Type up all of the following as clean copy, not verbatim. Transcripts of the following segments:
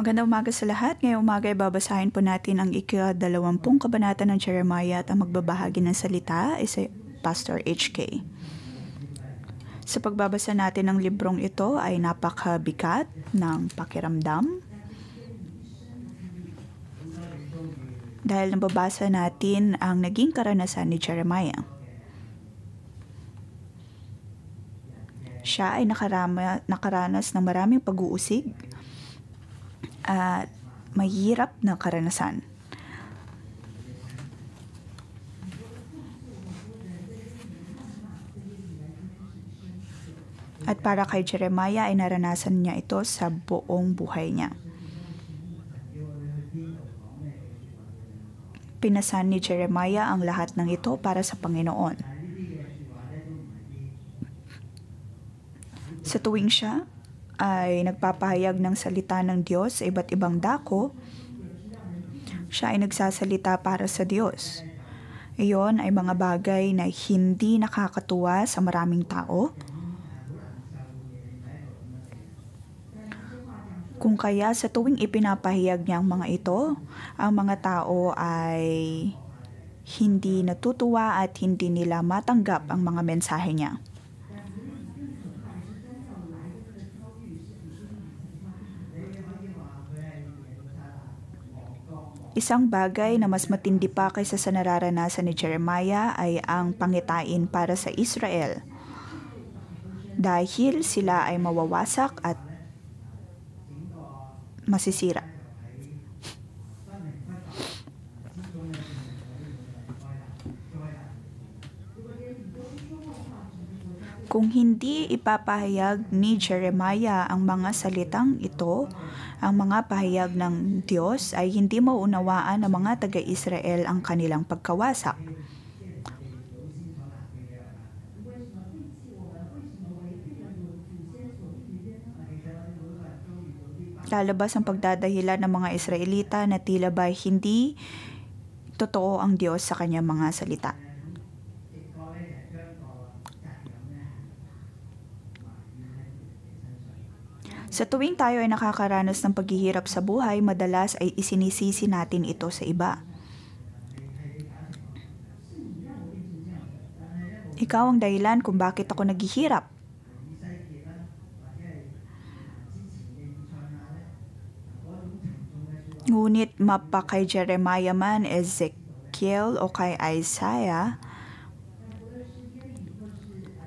Magandang umaga sa lahat. Ngayong umaga ay babasahin po natin ang ika-20 kabanata ng Jeremiah at ang magbabahagi ng salita ay si Pastor HK. Sa pagbabasa natin ng librong ito ay napakabigat ng pakiramdam dahil nababasa natin ang naging karanasan ni Jeremiah. Siya ay nakaranas ng maraming pag-uusig at mahirap na karanasan. At para kay Jeremiah ay naranasan niya ito sa buong buhay niya. Pinasan ni Jeremiah ang lahat ng ito para sa Panginoon. Sa tuwing siya ay nagpapahayag ng salita ng Diyos sa iba't ibang dako, siya ay nagsasalita para sa Diyos. Iyon ay mga bagay na hindi nakakatuwa sa maraming tao. Kung kaya sa tuwing ipinapahayag niya ang mga ito, ang mga tao ay hindi natutuwa at hindi nila matanggap ang mga mensahe niya. Isang bagay na mas matindi pa kaysa sa nararanasan ni Jeremiah ay ang pangitain para sa Israel. Dahil sila ay mawawasak at masisira. Kung hindi ipapahayag ni Jeremiah ang mga salitang ito, ang mga pahayag ng Diyos ay hindi maunawaan ng mga taga-Israel ang kanilang pagkawasak. Lalabas ang pagdadahilan ng mga Israelita na tila ba hindi totoo ang Diyos sa kanyang mga salita. Sa tuwing tayo ay nakakaranas ng paghihirap sa buhay, madalas ay isinisisi natin ito sa iba. Ikaw ang dahilan kung bakit ako naghihirap. Ngunit mapa kay Jeremiah man, Ezekiel o kay Isaiah,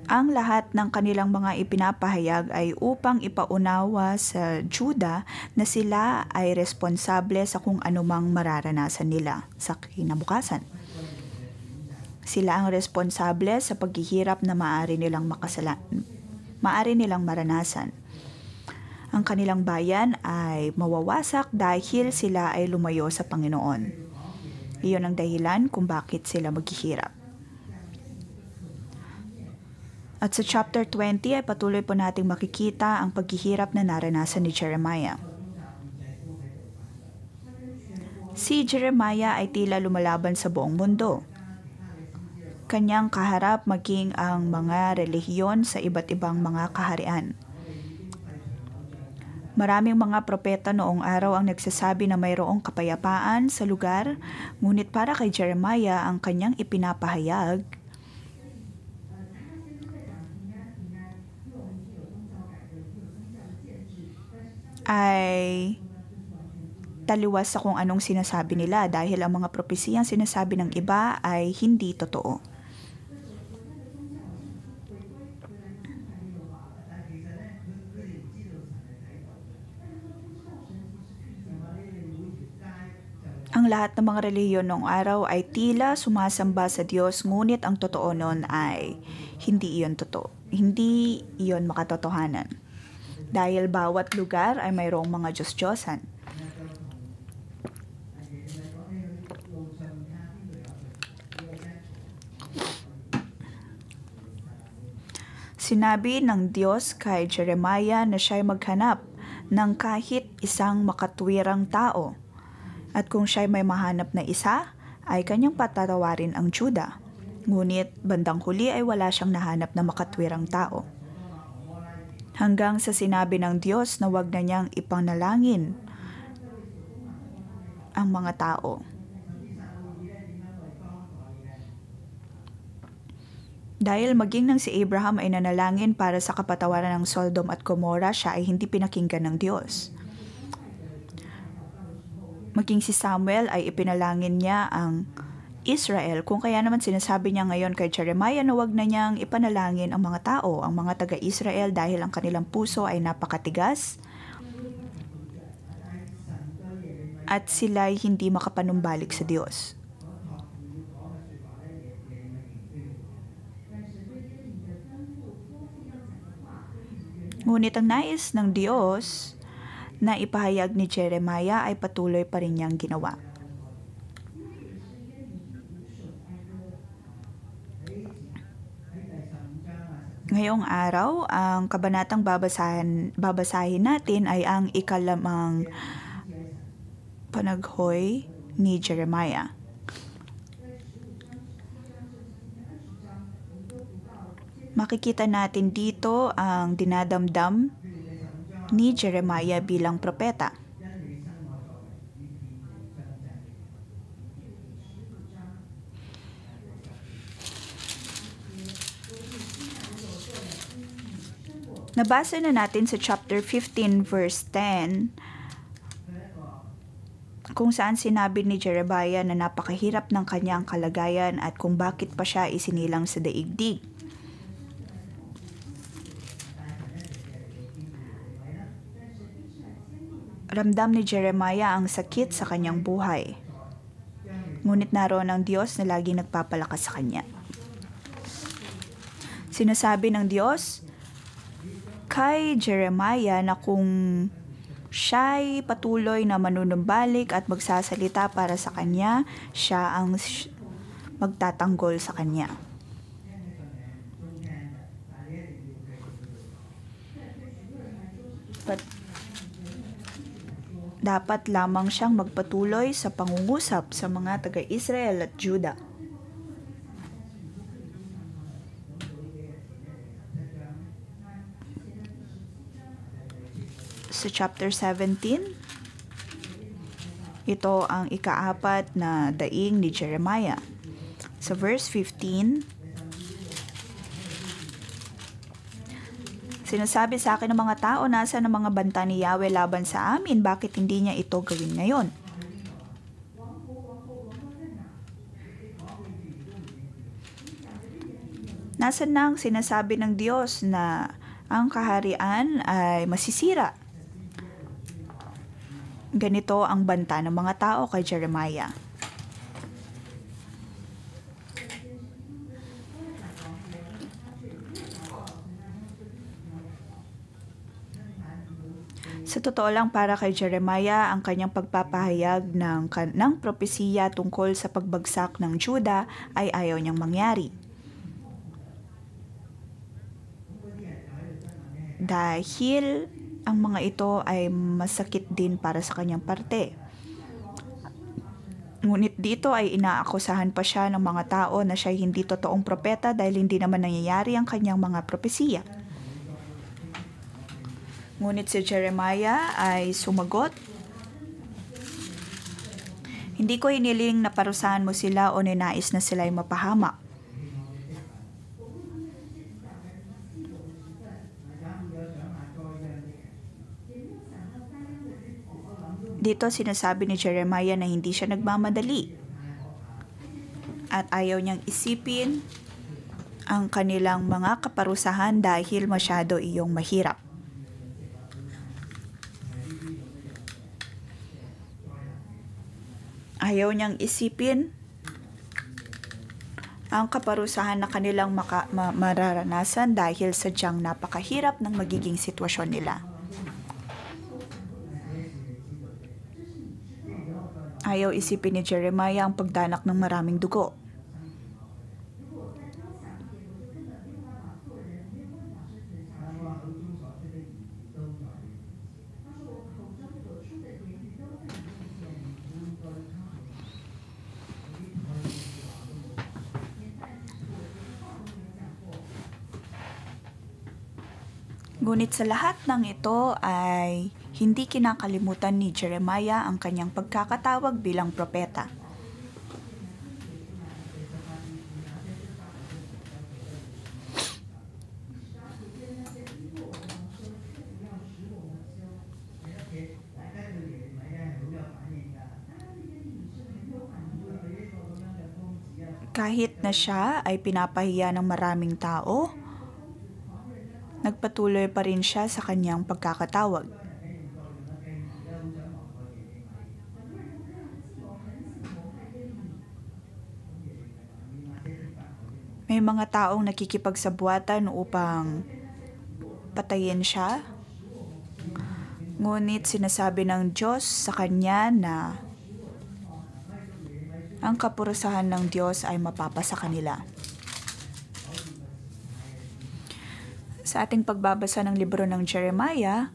ang lahat ng kanilang mga ipinapahayag ay upang ipaunawa sa Juda na sila ay responsable sa kung anumang mararanasan nila sa kinabukasan. Sila ang responsable sa paghihirap na maaari nilang maranasan. Ang kanilang bayan ay mawawasak dahil sila ay lumayo sa Panginoon. Iyon ang dahilan kung bakit sila maghihirap. At sa chapter 20 ay patuloy po nating makikita ang paghihirap na naranasan ni Jeremiah. Si Jeremiah ay tila lumalaban sa buong mundo. Kanyang kaharap maging ang mga relihiyon sa iba't ibang mga kaharian. Maraming mga propeta noong araw ang nagsasabi na mayroong kapayapaan sa lugar, ngunit para kay Jeremiah ang kanyang ipinapahayag ay taliwas sa kung anong sinasabi nila dahil ang mga propesiyang sinasabi ng iba ay hindi totoo. Ang lahat ng mga relihiyon noong araw ay tila sumasamba sa Diyos, ngunit ang totoo noon ay hindi iyon totoo. Hindi iyon makatotohanan. Dahil bawat lugar ay mayroong mga Diyos-Diyosan. Sinabi ng Diyos kay Jeremiah na siya'y maghanap ng kahit isang makatwirang tao. At kung siya'y may mahanap na isa, ay kanyang patatawarin ang Juda. Ngunit bandang huli ay wala siyang nahanap na makatwirang tao. Hanggang sa sinabi ng Diyos na wag na niyang ipanalangin ang mga tao. Dahil maging nang si Abraham ay nanalangin para sa kapatawaran ng Sodom at Gomorrah, siya ay hindi pinakinggan ng Diyos. Maging si Samuel ay ipinalangin niya ang Israel, kung kaya naman sinasabi niya ngayon kay Jeremiah na wag na niyang ipanalangin ang mga tao, ang mga taga-Israel, dahil ang kanilang puso ay napakatigas at sila'y hindi makapanumbalik sa Diyos. Ngunit ang nais ng Diyos na ipahayag ni Jeremiah ay patuloy pa rin niyang ginawa. Ngayong araw, ang kabanatang babasahin natin ay ang ikalamang panaghoy ni Jeremiah. Makikita natin dito ang dinadamdam ni Jeremiah bilang propeta. Nabasa na natin sa chapter 15 verse 10 kung saan sinabi ni Jeremiah na napakahirap ng kanyang kalagayan at kung bakit pa siya isinilang sa daigdig. Ramdam ni Jeremiah ang sakit sa kanyang buhay. Ngunit naroon ang Diyos na laging nagpapalakas sa kanya. Sinasabi ng Diyos kay Jeremiah na kung siya'y patuloy na manunumbalik at magsasalita para sa kanya, siya ang magtatanggol sa kanya. Dapat lamang siyang magpatuloy sa pangungusap sa mga taga-Israel at Juda. Sa chapter 17, ito ang ikaapat na daing ni Jeremiah. Sa verse 15, sinasabi sa akin ng mga tao, nasa ng mga banta ni Yahweh laban sa amin, bakit hindi niya ito gawin ngayon? Nasaan na ang sinasabi ng Diyos na ang kaharian ay masisira? Ganito ang banta ng mga tao kay Jeremiah. Sa totoo lang, para kay Jeremiah, ang kanyang pagpapahayag ng propesiya tungkol sa pagbagsak ng Juda ay ayaw niyang mangyari. Dahil ang mga ito ay masakit din para sa kanyang parte. Ngunit dito ay inaakusahan pa siya ng mga tao na siya hindi totoong propeta dahil hindi naman nangyayari ang kanyang mga propesiya. Ngunit si Jeremiah ay sumagot, hindi ko hiniling na parusahan mo sila o ninais na sila'y mapahamak. Dito sinasabi ni Jeremiah na hindi siya nagmamadali at ayaw niyang isipin ang kanilang mga kaparusahan dahil masyado iyong mahirap. Ayaw niyang isipin ang kaparusahan na kanilang mararanasan dahil sadyang napakahirap ng magiging sitwasyon nila. Ayaw isipin ni Jeremiah ang pagdanak ng maraming dugo. Ngunit sa lahat ng ito ay hindi kinakalimutan ni Jeremiah ang kanyang pagkakatawag bilang propeta. Kahit na siya ay pinapahiya ng maraming tao, nagpatuloy pa rin siya sa kanyang pagkakatawag. May mga taong nakikipagsabuatan upang patayin siya, ngunit sinasabi ng Diyos sa kanya na ang kaparusahan ng Diyos ay mapapasa kanila. Sa ating pagbabasa ng libro ng Jeremiah,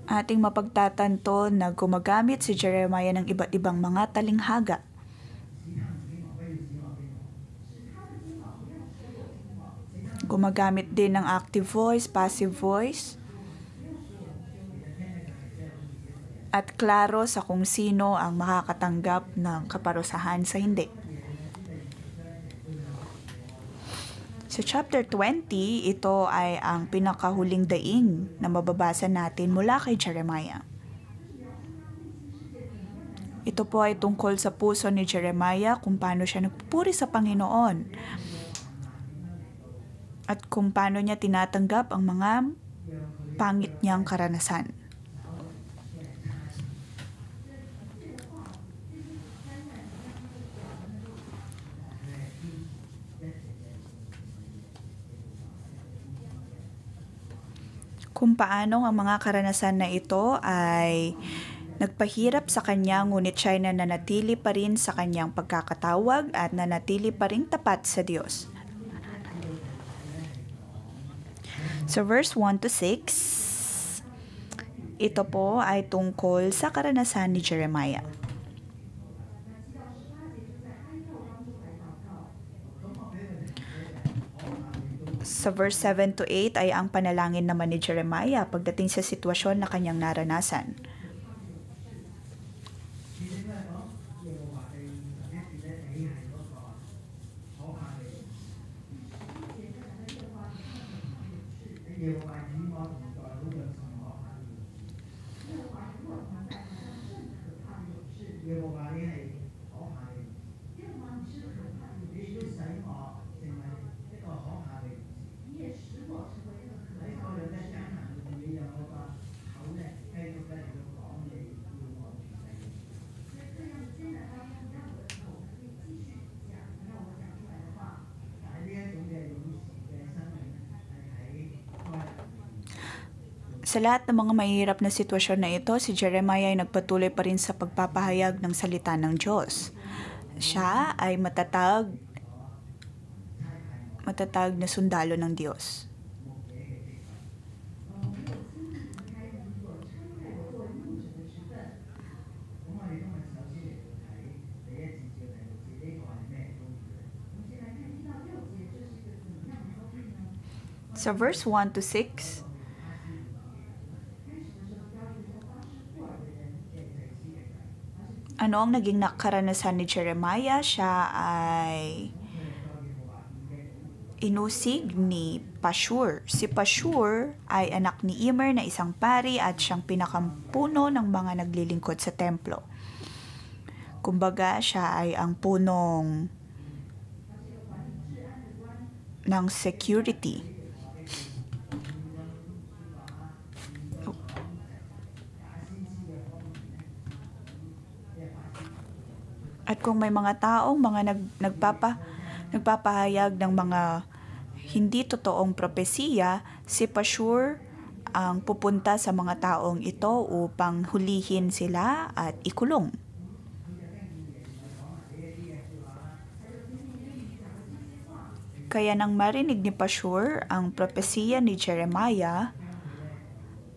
ating mapagtatanto na gumagamit si Jeremiah ng iba't ibang mga talinghaga. Gumagamit din ng active voice, passive voice, at klaro sa kung sino ang makakatanggap ng kaparusahan sa hindi. Sa chapter 20, ito ay ang pinakahuling daing na mababasa natin mula kay Jeremiah. Ito po ay tungkol sa puso ni Jeremiah kung paano siya nagpupuri sa Panginoon at kung paano niya tinatanggap ang mga pangit niyang karanasan. Kung paano ang mga karanasan na ito ay nagpahirap sa kanya, ngunit siya ay nananatili pa rin sa kanyang pagkakatawag at nanatili pa rin tapat sa Diyos. So verse 1 to 6, ito po ay tungkol sa karanasan ni Jeremiah. Sa verse 7 to 8 ay ang panalangin naman ni Jeremiah pagdating sa sitwasyon na kanyang naranasan. Sa lahat ng mga mahihirap na sitwasyon na ito, si Jeremiah ay nagpatuloy pa rin sa pagpapahayag ng salita ng Diyos. Siya ay matatag na sundalo ng Diyos. Sa verse 1 to 6, ano ang naging nakaranasan ni Jeremiah? Siya ay inusig ni Pashur. Si Pashur ay anak ni Immer na isang pari at siyang pinakampuno ng mga naglilingkod sa templo. Kumbaga, siya ay ang punong ng security. At kung may mga taong nagpapahayag ng mga hindi totoong propesiya, si Pashur ang pupunta sa mga taong ito upang hulihin sila at ikulong. Kaya nang marinig ni Pashur ang propesiya ni Jeremiah,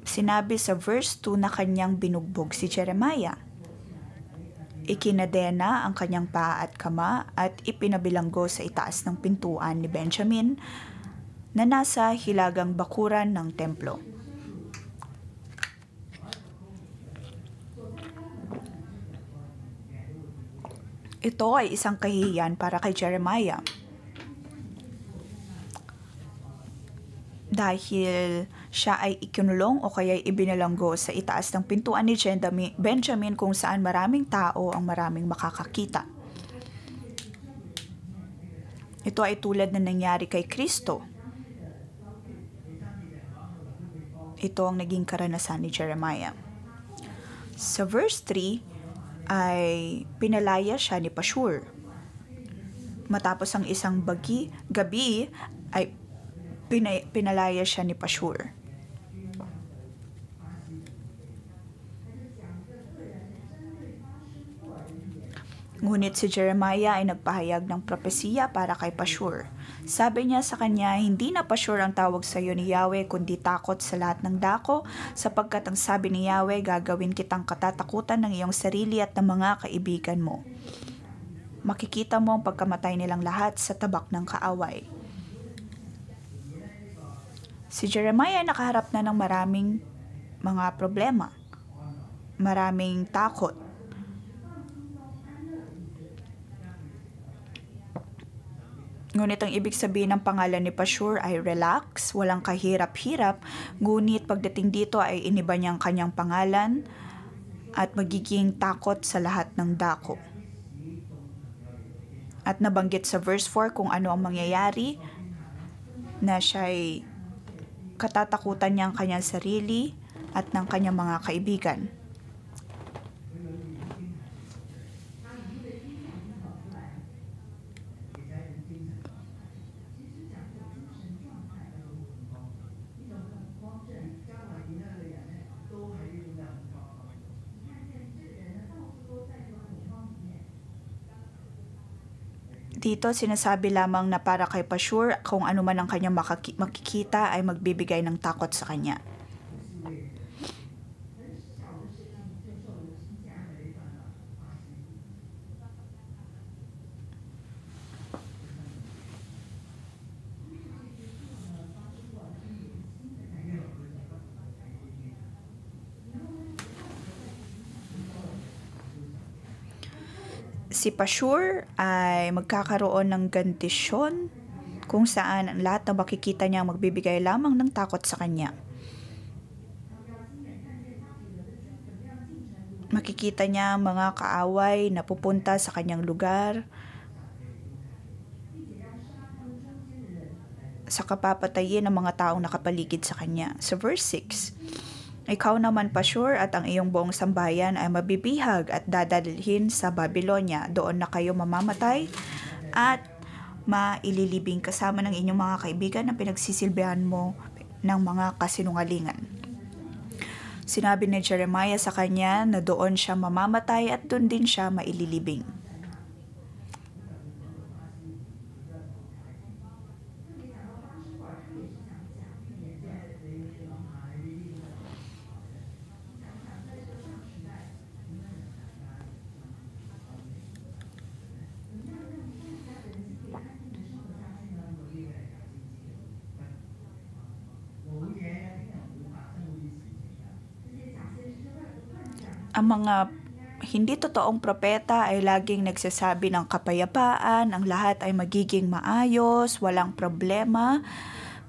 sinabi sa verse 2 na kanyang binugbog si Jeremiah. Ikinadena ang kanyang paa at kama at ipinabilanggo sa itaas ng pintuan ni Benjamin na nasa hilagang bakuran ng templo. Ito ay isang kahihiyan para kay Jeremiah. Dahil siya ay ikinulong o kaya ibinalanggo sa itaas ng pintuan ni Benjamin kung saan maraming tao ang maraming makakakita. Ito ay tulad na nangyari kay Kristo. Ito ang naging karanasan ni Jeremiah. Sa verse 3 ay pinalaya siya ni Pashur. Matapos ang isang gabi ay pinalaya siya ni Pashur. Ngunit si Jeremiah ay nagpahayag ng propesiya para kay Pashur. Sabi niya sa kanya, hindi na Pashur ang tawag sa iyo ni Yahweh, kundi takot sa lahat ng dako, sapagkat ang sabi ni Yahweh, gagawin kitang katatakutan ng iyong sarili at ng mga kaibigan mo. Makikita mo ang pagkamatay nilang lahat sa tabak ng kaaway. Si Jeremiah ay nakaharap na ng maraming mga problema, maraming takot. Ngunit ang ibig sabihin ng pangalan ni Pashur ay relax, walang kahirap-hirap, ngunit pagdating dito ay iniba niyang kanyang pangalan at magiging takot sa lahat ng dako. At nabanggit sa verse 4 kung ano ang mangyayari, na siya ay katatakutan niya ang kanyang sarili at ng kanyang mga kaibigan. Dito sinasabi lamang na para kay Pashur, kung ano man ang kanyang makikita ay magbibigay ng takot sa kanya. Si Pashur ay magkakaroon ng gandisyon kung saan ang lahat na makikita niya magbibigay lamang ng takot sa kanya. Makikita niya mga kaaway na pupunta sa kanyang lugar, sa kapapatayin ng mga taong nakapaligid sa kanya. Sa verse 6, ikaw naman, Pashur, at ang iyong buong sambayan ay mabibihag at dadalhin sa Babylonia. Doon na kayo mamamatay at maililibing kasama ng inyong mga kaibigan na pinagsisilbihan mo ng mga kasinungalingan. Sinabi ni Jeremiah sa kanya na doon siya mamamatay at doon din siya maililibing. Ang mga hindi totoong propeta ay laging nagsasabi ng kapayapaan, ang lahat ay magiging maayos, walang problema.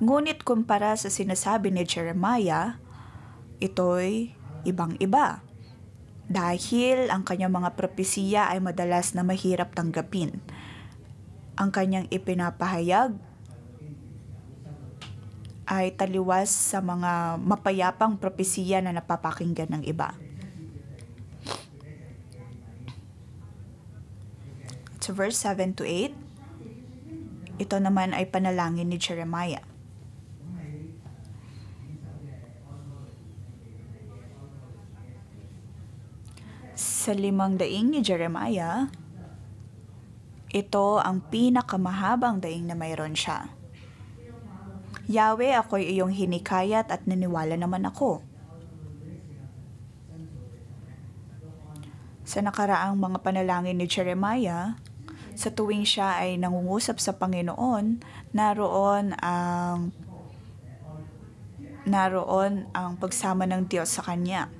Ngunit kumpara sa sinasabi ni Jeremiah, ito'y ibang-iba. Dahil ang kanyang mga propesiya ay madalas na mahirap tanggapin. Ang kanyang ipinapahayag ay taliwas sa mga mapayapang propesiya na napapakinggan ng iba. So verse 7 to 8, ito naman ay panalangin ni Jeremiah. Sa 5 daing ni Jeremiah, ito ang pinakamahabang daing na mayroon siya. Yahweh, ako'y iyong hinikayat at naniwala naman ako. Sa nakaraang mga panalangin ni Jeremiah, sa tuwing siya ay nangungusap sa Panginoon, naroon ang naroon ang pagsama ng Diyos sa kanya.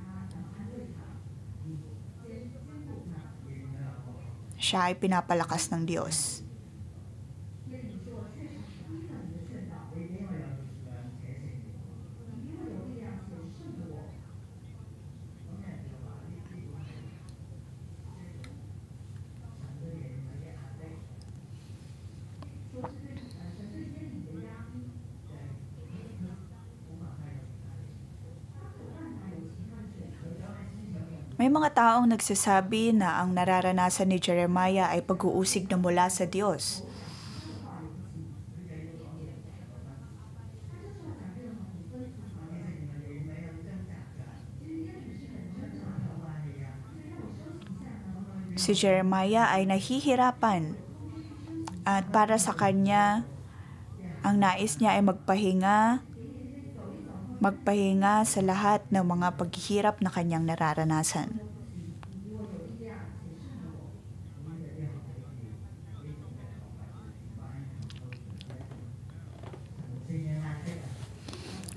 Siya ay pinapalakas ng Diyos. May mga taong nagsasabi na ang nararanasan ni Jeremiah ay pag-uusig na mula sa Diyos. Si Jeremiah ay nahihirapan at para sa kanya, ang nais niya ay magpahinga sa lahat ng mga paghihirap na kanyang nararanasan.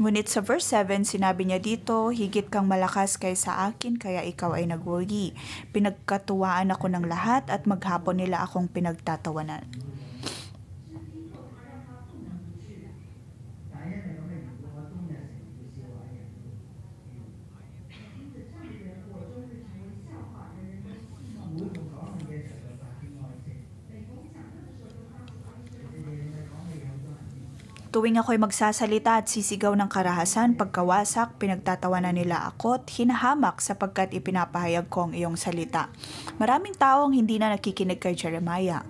Ngunit sa verse 7, sinabi niya dito, higit kang malakas kaysa akin, kaya ikaw ay nagwagi. Pinagkatuwaan ako ng lahat at maghapon nila akong pinagtatawanan. Tuwing ako'y magsasalita at sisigaw ng karahasan, pagkawasak, pinagtatawanan nila ako at hinahamak sapagkat ipinapahayag ko ang iyong salita. Maraming taong hindi na nakikinig kay Jeremiah.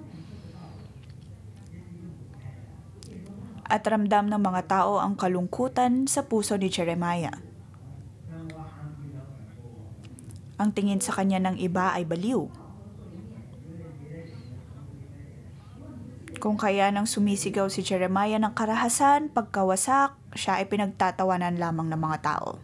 At ramdam ng mga tao ang kalungkutan sa puso ni Jeremiah. Ang tingin sa kanya ng iba ay baliw. Kung kaya nang sumisigaw si Jeremiah ng karahasan, pagkawasak, siya ay pinagtatawanan lamang ng mga tao.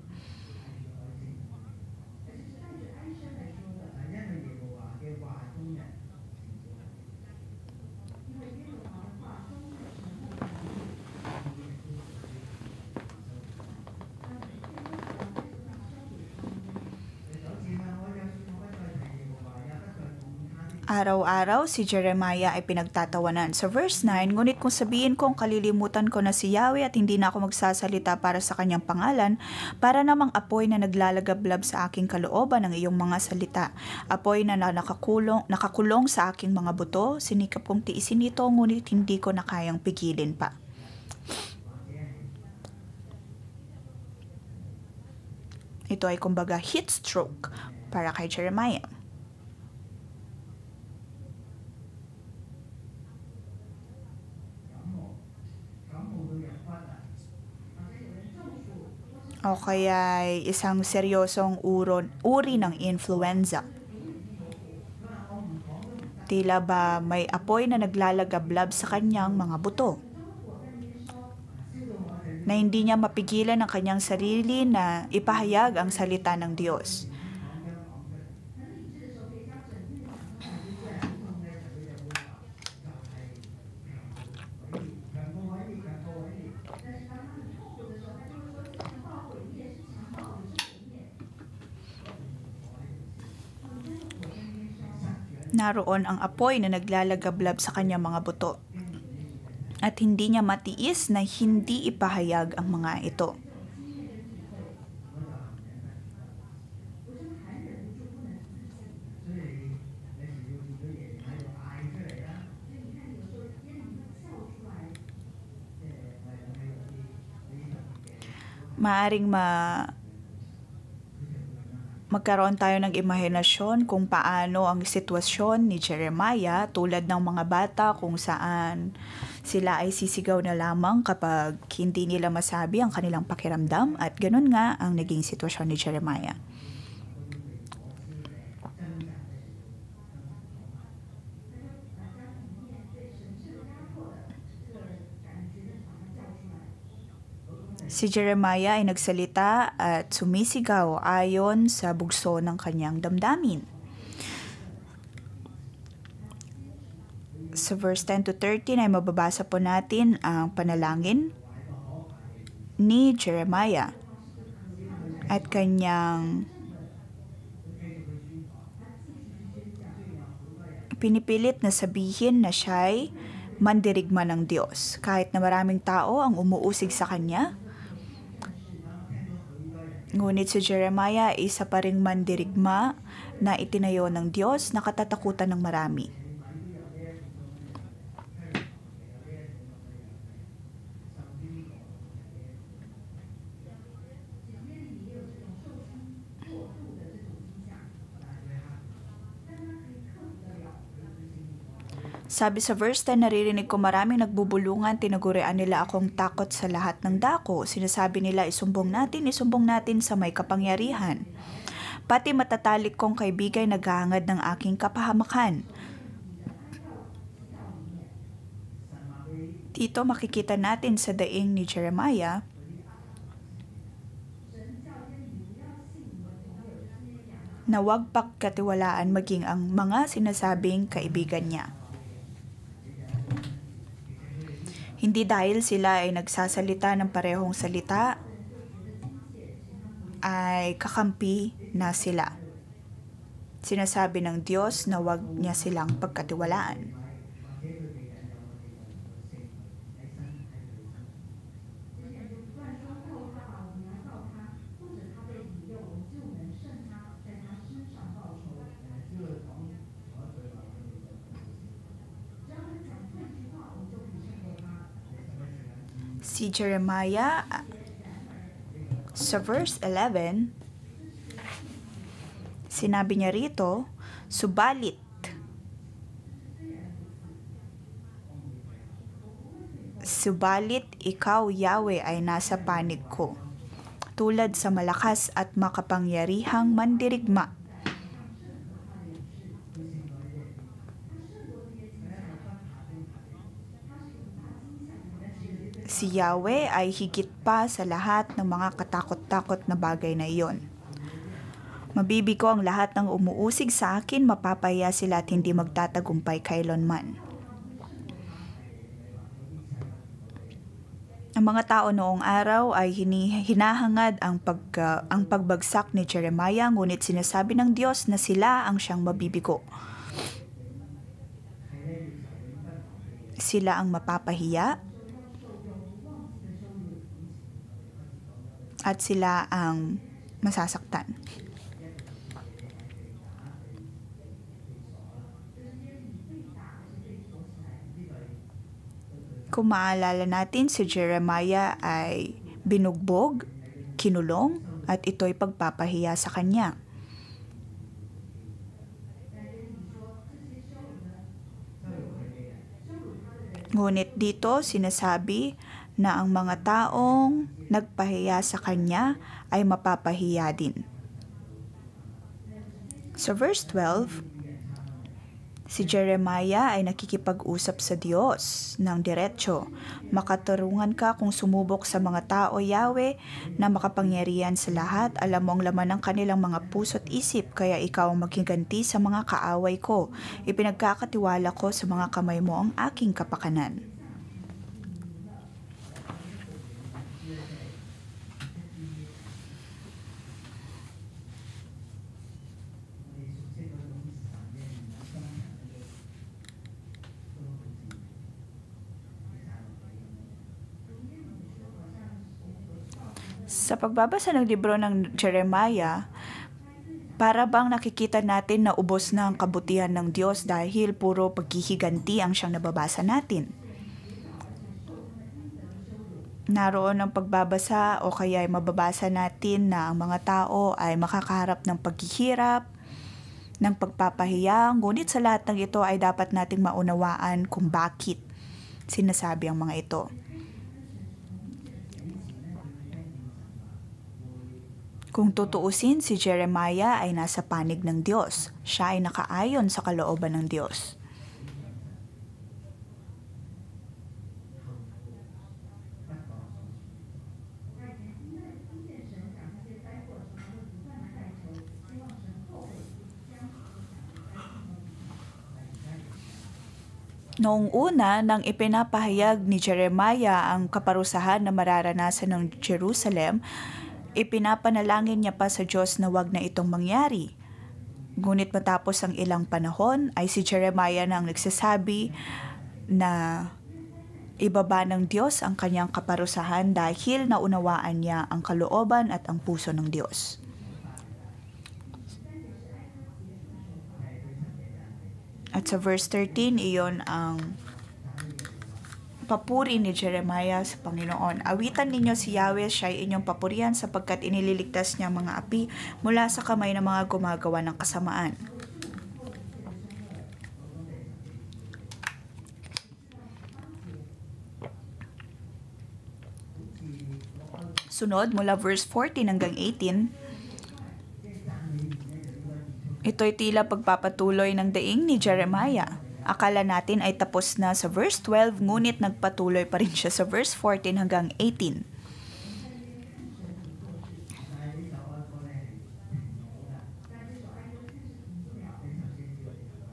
Araw-araw si Jeremiah ay pinagtatawanan. Sa verse 9, ngunit kung sabihin kong kalilimutan ko na si Yahweh at hindi na ako magsasalita para sa kanyang pangalan, para namang apoy na naglalagablab sa aking kalooban ng iyong mga salita. Apoy na nakakulong sa aking mga buto, sinikap kong tiisin ito ngunit hindi ko na kayang pigilin pa. Ito ay kumbaga heat stroke para kay Jeremiah. O kaya isang seryosong uri ng influenza. Tila ba may apoy na naglalagablab sa kanyang mga buto. Na hindi niya mapigilan ang kanyang sarili na ipahayag ang salita ng Diyos. Naroon ang apoy na naglalagablab sa kanyang mga buto. At hindi niya matiis na hindi ipahayag ang mga ito. Maaring magkaroon tayo ng imahinasyon kung paano ang sitwasyon ni Jeremiah tulad ng mga bata kung saan sila ay sisigaw na lamang kapag hindi nila masabi ang kanilang pakiramdam at ganun nga ang naging sitwasyon ni Jeremiah. Si Jeremiah ay nagsalita at sumisigaw ayon sa bugso ng kanyang damdamin. Sa verse 10 to 13 ay mababasa po natin ang panalangin. ni Jeremiah at kanyang pinipilit na sabihin na siya'y mandirigma ng Diyos. Kahit na maraming tao ang umuusig sa kanya, ngunit si Jeremiah ay isa pa ring mandirigma na itinayo ng Diyos na katatakutan ng marami. Sabi sa verse 10, naririnig ko maraming nagbubulungan, tinagurian nila akong takot sa lahat ng dako. Sinasabi nila, isumbong natin sa may kapangyarihan. Pati matatalik kong kaibigan naghahangad ng aking kapahamakan. Dito makikita natin sa daing ni Jeremiah na huwag pagkatiwalaan maging ang mga sinasabing kaibigan niya. Hindi dahil sila ay nagsasalita ng parehong salita, ay kakampi na sila. Sinasabi ng Diyos na huwag niya silang pagkatiwalaan. Si Jeremiah sa verse 11, sinabi niya rito, subalit ikaw, Yahweh, ay nasa panig ko, tulad sa malakas at makapangyarihang mandirigma. Si Yahweh ay higit pa sa lahat ng mga katakot-takot na bagay na iyon. Mabibigo ang lahat ng umuusig sa akin, mapapaya sila at hindi magtatagumpay kailanman. Ang mga tao noong araw ay hinahangad ang pagbagsak ni Jeremiah, ngunit sinasabi ng Diyos na sila ang siyang mabibigo. Sila ang mapapahiya at sila ang masasaktan. Kung maalala natin, si Jeremiah ay binugbog, kinulong, at ito'y pagpapahiya sa kanya. Ngunit dito sinasabi na ang mga taong nagpahiya sa kanya ay mapapahiya din. Sa verse 12, si Jeremiah ay nakikipag-usap sa Diyos ng diretso. Makatarungan ka kung sumubok sa mga tao, Yahweh, na makapangyarihan sa lahat. Alam mo ang laman ng kanilang mga puso't isip, kaya ikaw ang maghiganti sa mga kaaway ko. Ipinagkakatiwala ko sa mga kamay mo ang aking kapakanan. Sa pagbabasa ng libro ng Jeremiah, para bang nakikita natin na ubos na ang kabutihan ng Diyos dahil puro paghihiganti ang siyang nababasa natin. Naroon ang pagbabasa o kaya ay mababasa natin na ang mga tao ay makakaharap ng paghihirap, ng pagpapahiya, ngunit sa lahat ng ito ay dapat nating maunawaan kung bakit sinasabi ang mga ito. Kung tutuusin, si Jeremiah ay nasa panig ng Diyos. Siya ay nakaayon sa kalooban ng Diyos. Noong una, nang ipinapahayag ni Jeremiah ang kaparusahan na mararanasan ng Jerusalem, ipinapanalangin niya pa sa Diyos na wag na itong mangyari. Ngunit matapos ang ilang panahon ay si Jeremiah na ang nagsasabi na ibaba ng Diyos ang kanyang kaparusahan dahil naunawaan niya ang kalooban at ang puso ng Diyos. At sa verse 13, iyon ang papuri ni Jeremiah sa Panginoon. Awitan ninyo si Yahweh, siya'y inyong papurihan sapagkat inililigtas niya mga api mula sa kamay ng mga gumagawa ng kasamaan. Sunod, mula verse 14 hanggang 18, ito'y tila pagpapatuloy ng daing ni Jeremiah. Akala natin ay tapos na sa verse 12, ngunit nagpatuloy pa rin siya sa verse 14 hanggang 18.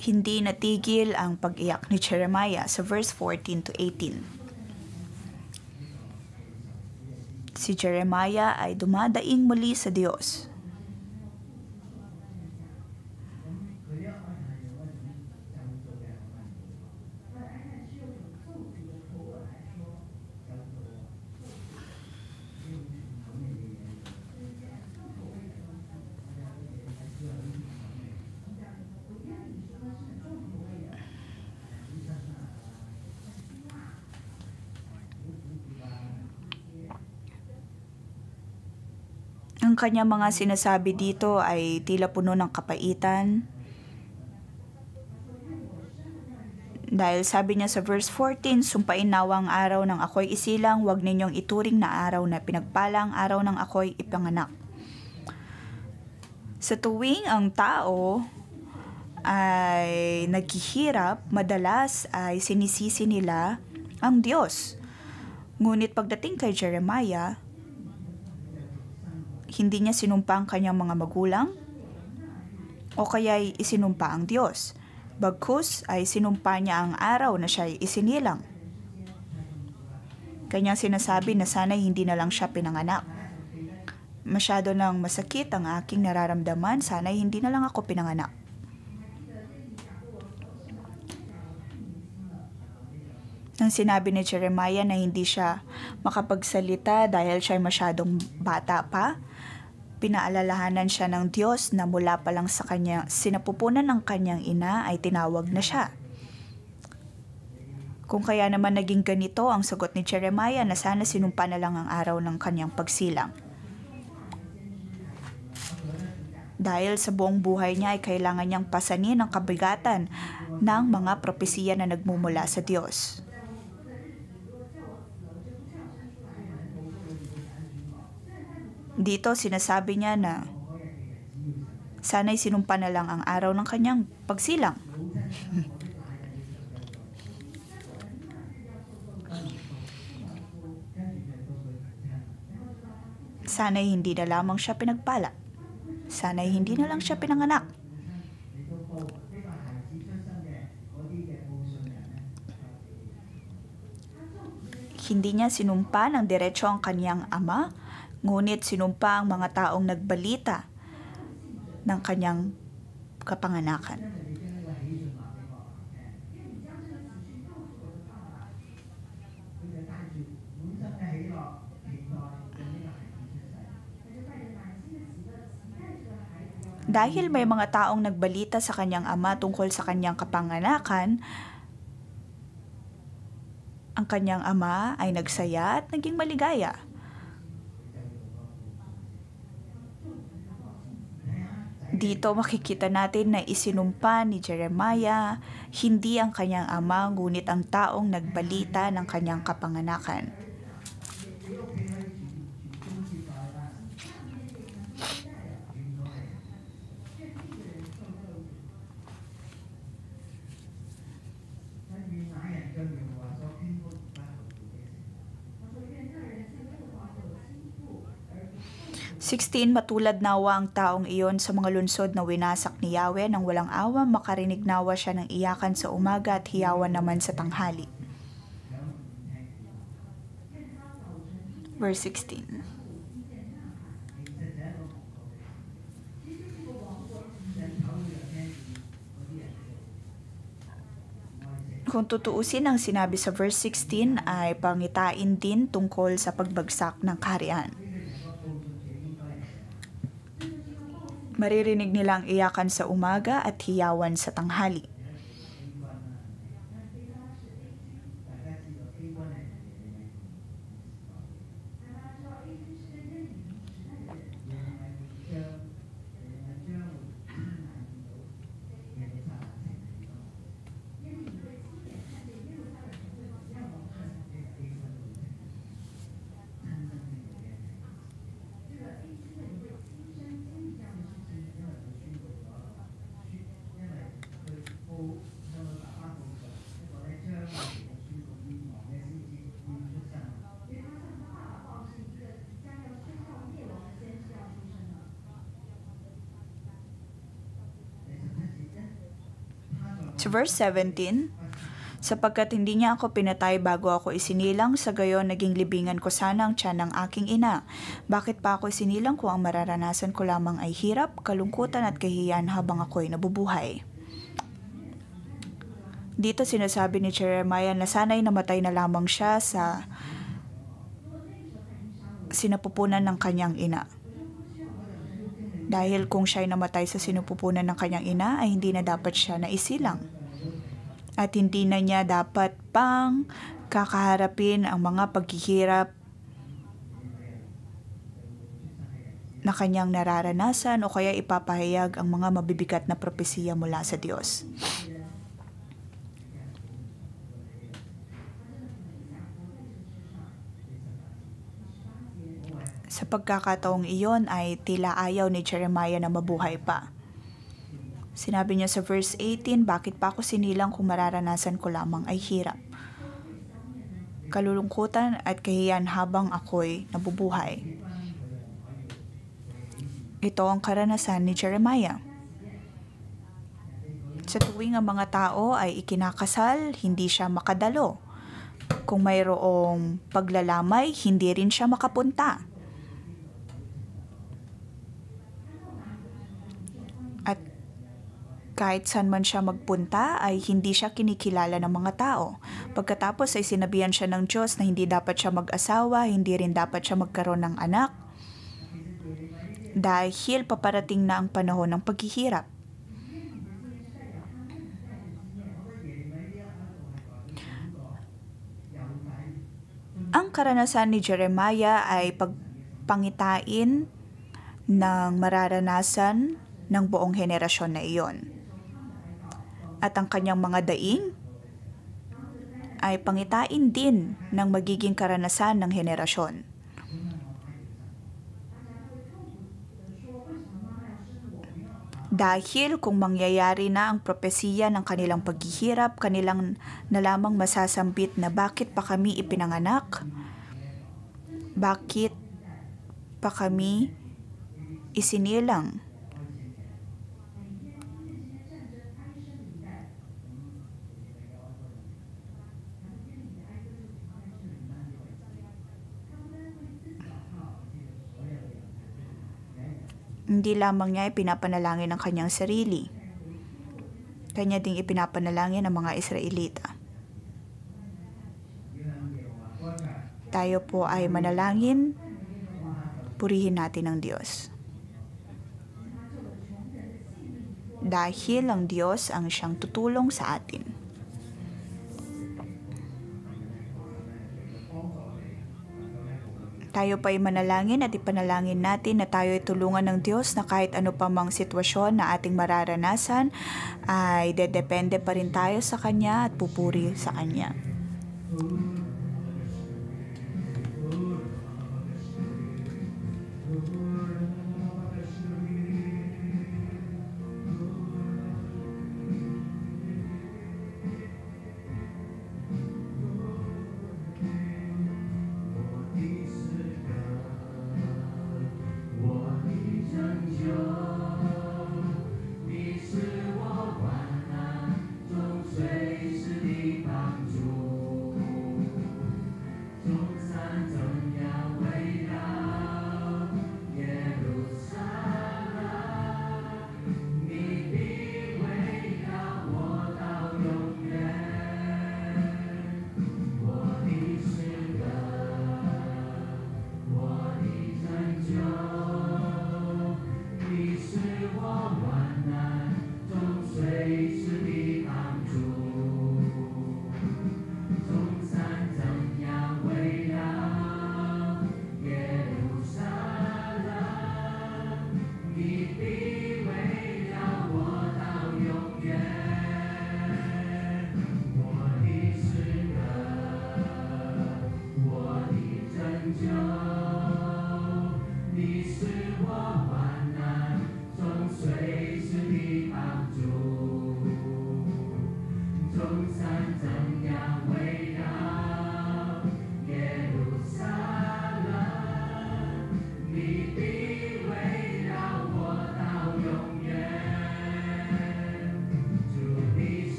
Hindi natigil ang pag-iyak ni Jeremiah sa verse 14 to 18. Si Jeremiah ay dumadaing muli sa Diyos. Ang kanyang mga sinasabi dito ay tila puno ng kapaitan. Dahil sabi niya sa verse 14, sumpain nawa ang araw ng ako'y isilang, huwag ninyong ituring na araw na pinagpalang araw ng ako'y ipanganak. Sa tuwing ang tao ay naghihirap, madalas ay sinisisi nila ang Diyos. Ngunit pagdating kay Jeremiah, hindi niya sinumpa ang kanyang mga magulang o kaya'y isinumpa ang Diyos. Bagkus ay sinumpa niya ang araw na siya'y isinilang. Kanyang sinasabi na sana'y hindi na lang siya pinanganak. Masyado nang masakit ang aking nararamdaman, sana'y hindi na lang ako pinanganak. Nang sinabi ni Jeremiah na hindi siya makapagsalita dahil siya'y masyadong bata pa, pinaalalahanan siya ng Diyos na mula pa lang sa kanya sinapupunan ng kanyang ina ay tinawag na siya. Kung kaya naman naging ganito ang sagot ni Jeremiah na sana sinumpa na lang ang araw ng kanyang pagsilang. Dahil sa buong buhay niya ay kailangan niyang pasanin ang kabigatan ng mga propesiya na nagmumula sa Diyos. Dito sinasabi niya na sana'y sinumpa na lang ang araw ng kanyang pagsilang. Sana'y hindi na lamang siya pinagpala. Sana'y hindi na lang siya pinanganak. Hindi niya sinumpa ng diretso ang kanyang ama, ngunit sinumpa ang mga taong nagbalita ng kanyang kapanganakan. Dahil may mga taong nagbalita sa kanyang ama tungkol sa kanyang kapanganakan, ang kanyang ama ay nagsaya at naging maligaya. Dito makikita natin na isinumpa ni Jeremiah hindi ang kanyang ama ngunit ang taong nagbalita ng kanyang kapanganakan. 16, matulad nawa ang taong iyon sa mga lungsod na winasak ni Yahweh nang walang awa, makarinig nawa siya ng iyakan sa umaga at hiyawan naman sa tanghali. Verse 16. Kung tutuusin ang sinabi sa verse 16 ay pangitain din tungkol sa pagbagsak ng kaharian. Maririnig nilang iyakan sa umaga at hiyawan sa tanghali. Sa verse 17, sapagkat hindi niya ako pinatay bago ako isinilang, sa gayon naging libingan ko sana ang tiyan ng aking ina. Bakit pa ako isinilang kung ang mararanasan ko lamang ay hirap, kalungkutan at kahihiyan habang ako'y nabubuhay? Dito sinasabi ni Jeremiah na sana'y namatay na lamang siya sa sinapupunan ng kanyang ina. Dahil kung siya'y namatay sa sinupupunan ng kanyang ina, ay hindi na dapat siya naisilang. At hindi na niya dapat pang kakaharapin ang mga paghihirap na kanyang nararanasan o kaya ipapahayag ang mga mabibigat na propesiya mula sa Diyos. Sa pagkakataong iyon ay tila ayaw ni Jeremiah na mabuhay pa. Sinabi niya sa verse 18, bakit pa ako sinilang kung mararanasan ko lamang ay hirap, kalulungkutan at kahiyan habang ako'y nabubuhay. Ito ang karanasan ni Jeremiah. Sa tuwing ang mga tao ay ikinakasal, hindi siya makadalo. Kung mayroong paglalamay, hindi rin siya makapunta. At kahit saan man siya magpunta ay hindi siya kinikilala ng mga tao. Pagkatapos ay sinabihan siya ng Diyos na hindi dapat siya mag-asawa, hindi rin dapat siya magkaroon ng anak. Dahil paparating na ang panahon ng paghihirap. Ang karanasan ni Jeremiah ay pagpangitain ng mararanasan ng buong henerasyon na iyon. At ang kanyang mga daing ay pangitain din ng magiging karanasan ng henerasyon. Dahil kung mangyayari na ang propesiya ng kanilang paghihirap, kanilang na lamang masasambit na bakit pa kami ipinanganak? Bakit pa kami isinilang? Hindi lamang niya ipinapanalangin ang kanyang sarili. Kanya ding ipinapanalangin ang mga Israelita. Tayo po ay manalangin, purihin natin ang Diyos. Dahil ang Diyos ang siyang tutulong sa atin. Tayo pa ay manalangin at ipanalangin natin na tayo ay tulungan ng Diyos na kahit ano pa mang sitwasyon na ating mararanasan ay dedepende pa rin tayo sa Kanya at pupuri sa Kanya.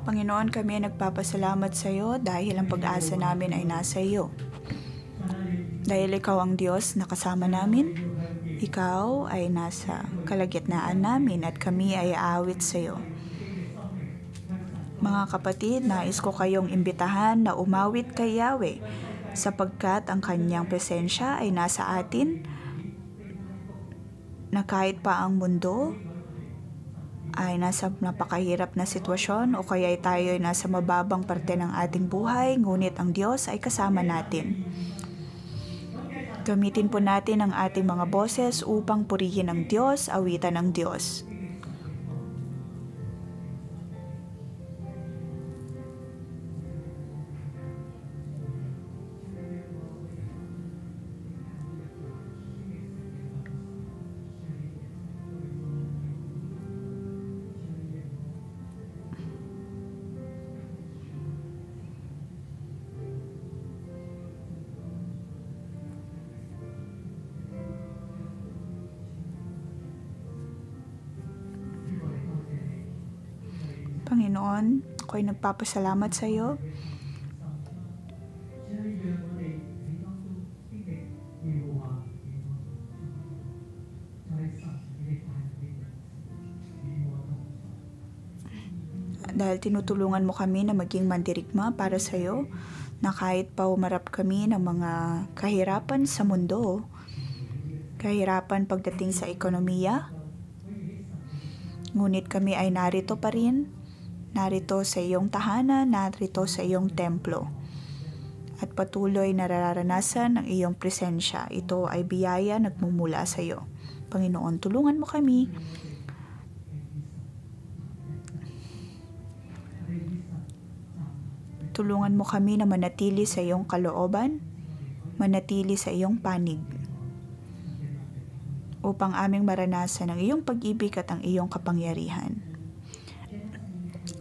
Panginoon, kami ay nagpapasalamat sa iyo dahil ang pag-asa namin ay nasa iyo. Dahil ikaw ang Diyos na kasama namin, ikaw ay nasa kalagitnaan namin at kami ay aawit sa iyo. Mga kapatid, nais ko kayong imbitahan na umawit kay Yahweh sapagkat ang kanyang presensya ay nasa atin na kahit pa ang mundo ay nasa napakahirap na sitwasyon o kaya tayo ay nasa mababang parte ng ating buhay, ngunit ang Diyos ay kasama natin. Gamitin po natin ang ating mga boses upang purihin ang Diyos, awitan ang Diyos. Panginoon, ako'y nagpapasalamat sa iyo. Dahil tinutulungan mo kami na maging mandirigma para sa iyo, na kahit pa umarap kami ng mga kahirapan sa mundo, kahirapan pagdating sa ekonomiya, ngunit kami ay narito pa rin, narito sa iyong tahanan, narito sa iyong templo. At patuloy na nararanasan ang iyong presensya. Ito ay biyaya nagmumula sa iyo. Panginoon, tulungan mo kami. Tulungan mo kami na manatili sa iyong kalooban, manatili sa iyong panig, upang aming maranasan ang iyong pag-ibig at ang iyong kapangyarihan.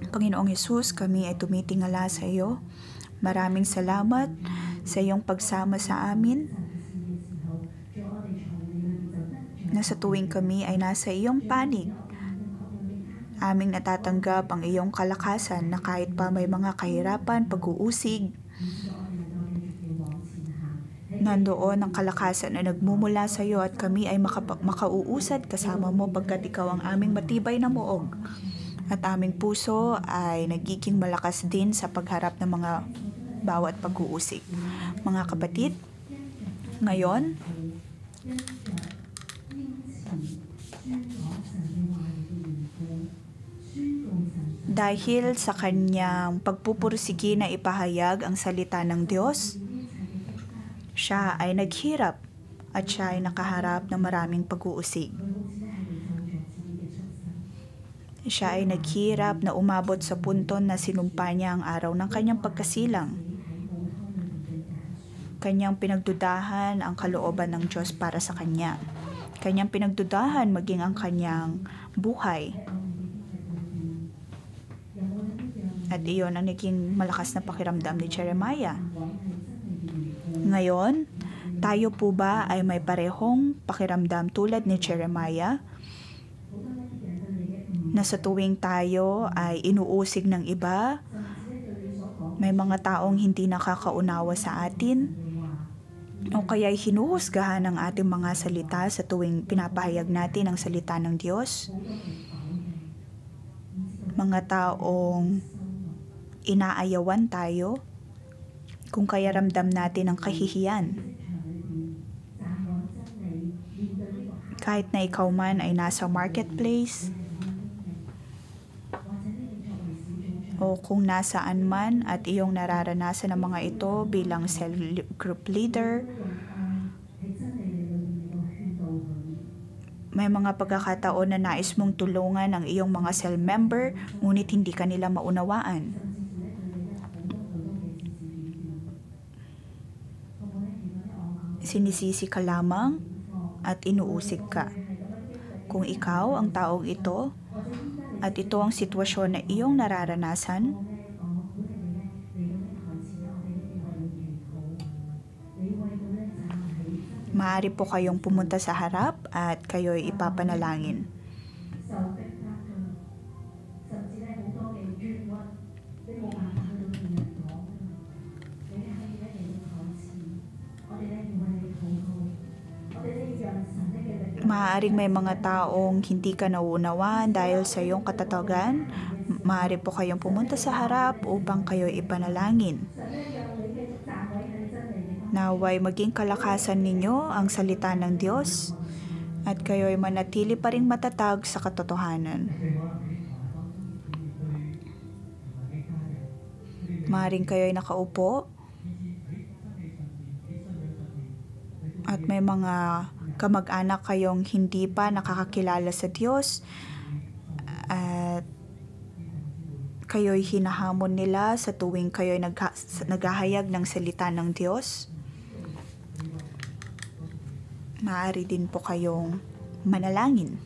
Panginoong Hesus, kami ay tumitingala sa iyo. Maraming salamat sa iyong pagsama sa amin, na sa tuwing kami ay nasa iyong panig, Aming natatanggap ang iyong kalakasan na kahit pa may mga kahirapan, pag-uusig, nandoon ang kalakasan na nagmumula sa iyo at kami ay makauusad kasama mo pagkat ikaw ang aming matibay na muog. At aming puso ay nagiging malakas din sa pagharap ng mga bawat pag-uusig. Mga kapatid, ngayon, dahil sa kanyang pagpupursige na ipahayag ang salita ng Diyos, siya ay naghirap at siya ay nakaharap ng maraming pag-uusig. Siya ay naghirap na umabot sa punto na sinumpa niya ang araw ng kanyang pagkasilang. Kanyang pinagdudahan ang kalooban ng Diyos para sa kanya. Kanyang pinagdudahan maging ang kanyang buhay. At iyon ang naging malakas na pakiramdam ni Jeremiah. Ngayon, tayo po ba ay may parehong pakiramdam tulad ni Jeremiah? Na sa tuwing tayo ay inuusig ng iba, may mga taong hindi nakakaunawa sa atin, o kaya'y hinuhusgahan ng ating mga salita sa tuwing pinapahayag natin ang salita ng Diyos. Mga taong inaayawan tayo, kung kaya ramdam natin ang kahihiyan. Kahit na ikaw man ay nasa marketplace, o kung nasaan man at iyong nararanasan ang mga ito bilang cell group leader, may mga pagkakataon na nais mong tulungan ang iyong mga cell member, ngunit hindi ka nila maunawaan. Sinisisi ka lamang at inuusig ka. Kung ikaw ang taong ito at ito ang sitwasyon na iyong nararanasan, maaari po kayong pumunta sa harap at kayo'y ipapanalangin. Maaaring may mga taong hindi ka nauunawaan dahil sa iyong katatagan, maaari po kayong pumunta sa harap upang kayo ipanalangin. Naway maging kalakasan ninyo ang salita ng Diyos at kayo ay manatili pa ring matatag sa katotohanan. Maaaring kayo ay nakaupo at may mga kamag-anak kayong hindi pa nakakakilala sa Diyos at kayo'y hinahamon nila sa tuwing kayo'y naghahayag ng salita ng Diyos. Maaari din po kayong manalangin.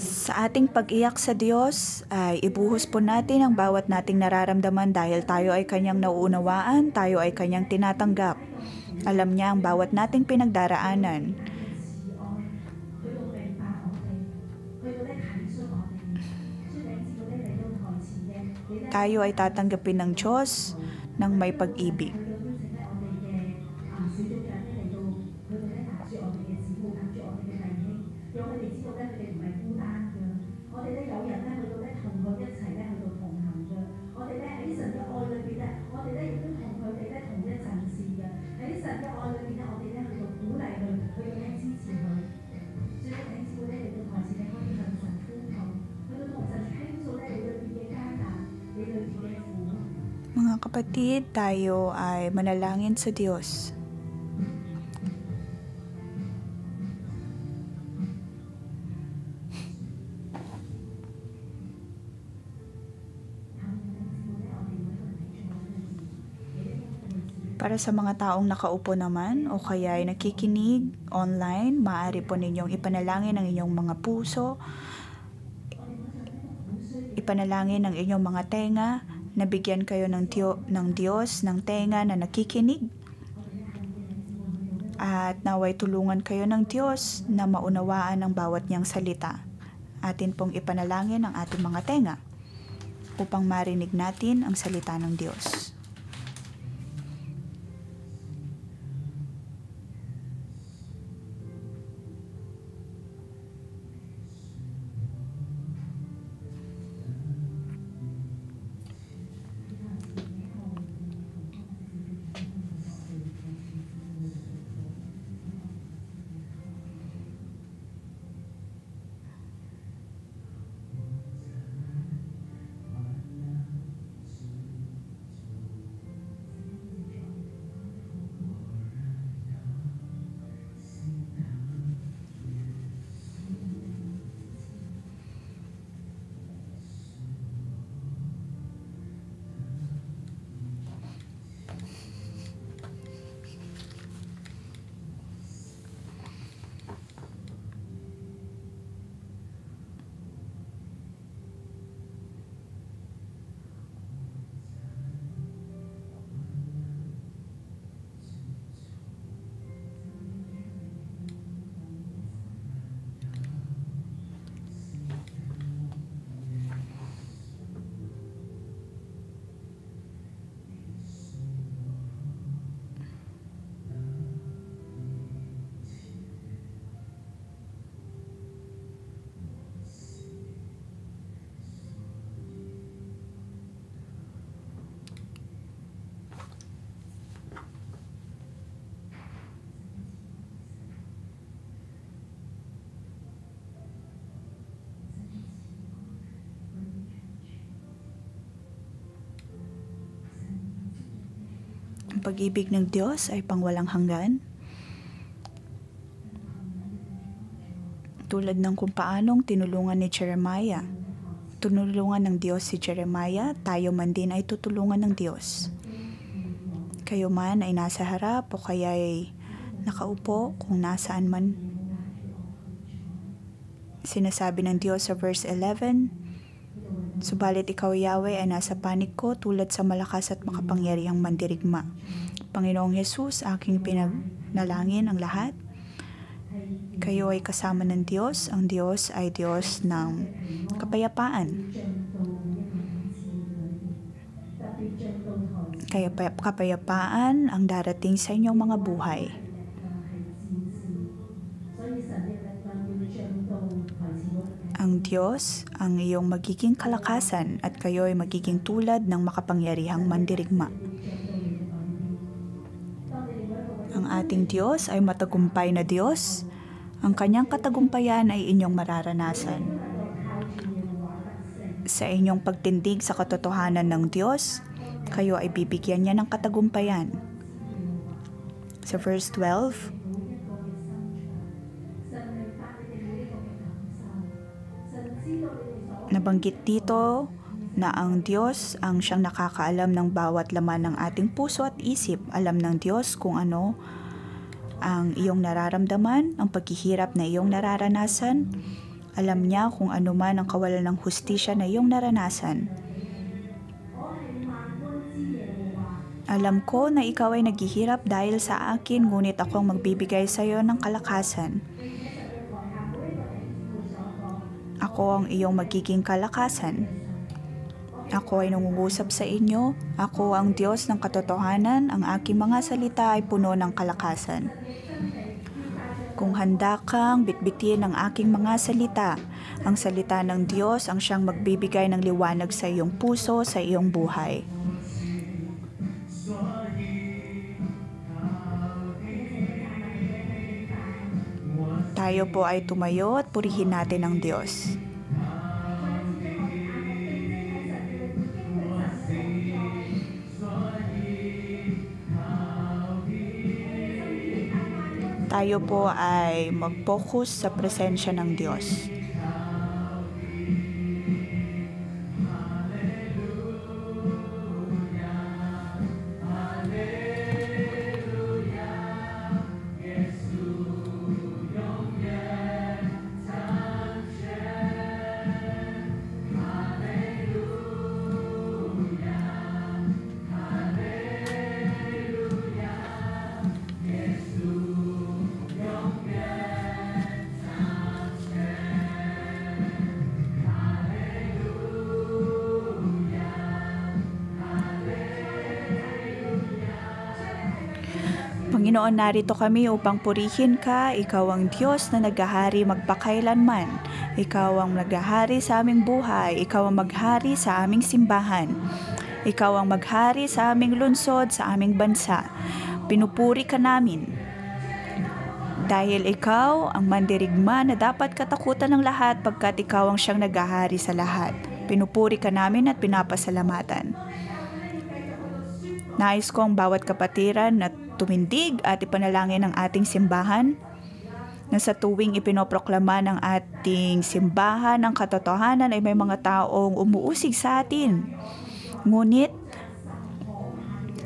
Sa ating pag-iyak sa Diyos ay ibuhos po natin ang bawat nating nararamdaman dahil tayo ay Kanyang nauunawaan, tayo ay Kanyang tinatanggap. Alam niya ang bawat nating pinagdaraanan. Tayo ay tatanggapin ng Diyos ng may pag-ibig. Mga kapatid, tayo ay manalangin sa Diyos. Para sa mga taong nakaupo naman o kaya ay nakikinig online, maaari po ninyong ipanalangin ang inyong mga puso, ipanalangin ang inyong mga tenga, nabigyan kayo ng Diyos ng tenga na nakikinig. At naway tulungan kayo ng Diyos na maunawaan ang bawat niyang salita. Atin pong ipanalangin ang ating mga tenga upang marinig natin ang salita ng Diyos. Ang pag-ibig ng Diyos ay pangwalang hanggan. Tulad ng kung paanong tinulungan ni Jeremiah. Tinulungan ng Diyos si Jeremiah, tayo man din ay tutulungan ng Diyos. Kayo man ay nasa harap o kaya ay nakaupo kung nasaan man. Sinasabi ng Diyos sa verse 11, "Subalit ikaw, Yahweh, ay nasa panig ko tulad sa malakas at makapangyarihang mandirigma. Panginoong Hesus, aking pinanalangin ang lahat. Kayo ay kasama ng Diyos. Ang Diyos ay Diyos ng kapayapaan. Kaya kapayapaan ang darating sa inyong mga buhay. Ang Diyos ang iyong magiging kalakasan at kayo ay magiging tulad ng makapangyarihang mandirigma. Ang ating Diyos ay matagumpay na Diyos. Ang kanyang katagumpayan ay inyong mararanasan. Sa inyong pagtindig sa katotohanan ng Diyos, kayo ay bibigyan niya ng katagumpayan. Sa verse 12, nabanggit dito na ang Diyos ang siyang nakakaalam ng bawat laman ng ating puso at isip. Alam ng Diyos kung ano ang iyong nararamdaman, ang paghihirap na iyong nararanasan. Alam niya kung ano man ang kawalan ng hustisya na iyong naranasan. Alam ko na ikaw ay naghihirap dahil sa akin, ngunit ako ang magbibigay sa iyo ng kalakasan. Ako ang iyong magiging kalakasan. Ako ay nangungusap sa inyo. Ako ang Diyos ng katotohanan. Ang aking mga salita ay puno ng kalakasan. Kung handa kang bitbitin ang aking mga salita, ang salita ng Diyos ang siyang magbibigay ng liwanag sa iyong puso, sa iyong buhay. Tayo po ay tumayo at purihin natin ang Diyos. Tayo po ay mag-focus sa presensya ng Diyos. Panginoon, narito kami upang purihin ka. Ikaw ang Diyos na naghahari magpakailanman. Ikaw ang naghahari sa aming buhay. Ikaw ang maghari sa aming simbahan. Ikaw ang maghari sa aming lungsod, sa aming bansa. Pinupuri ka namin. Dahil ikaw ang mandirigma na dapat katakutan ng lahat pagkat ikaw ang siyang naghahari sa lahat. Pinupuri ka namin at pinapasalamatan. Nais kong bawat kapatiran na tumindig at ipanalangin ang ating simbahan na sa tuwing ipinoproklama ng ating simbahan ng katotohanan ay may mga taong umuusig sa atin. Ngunit,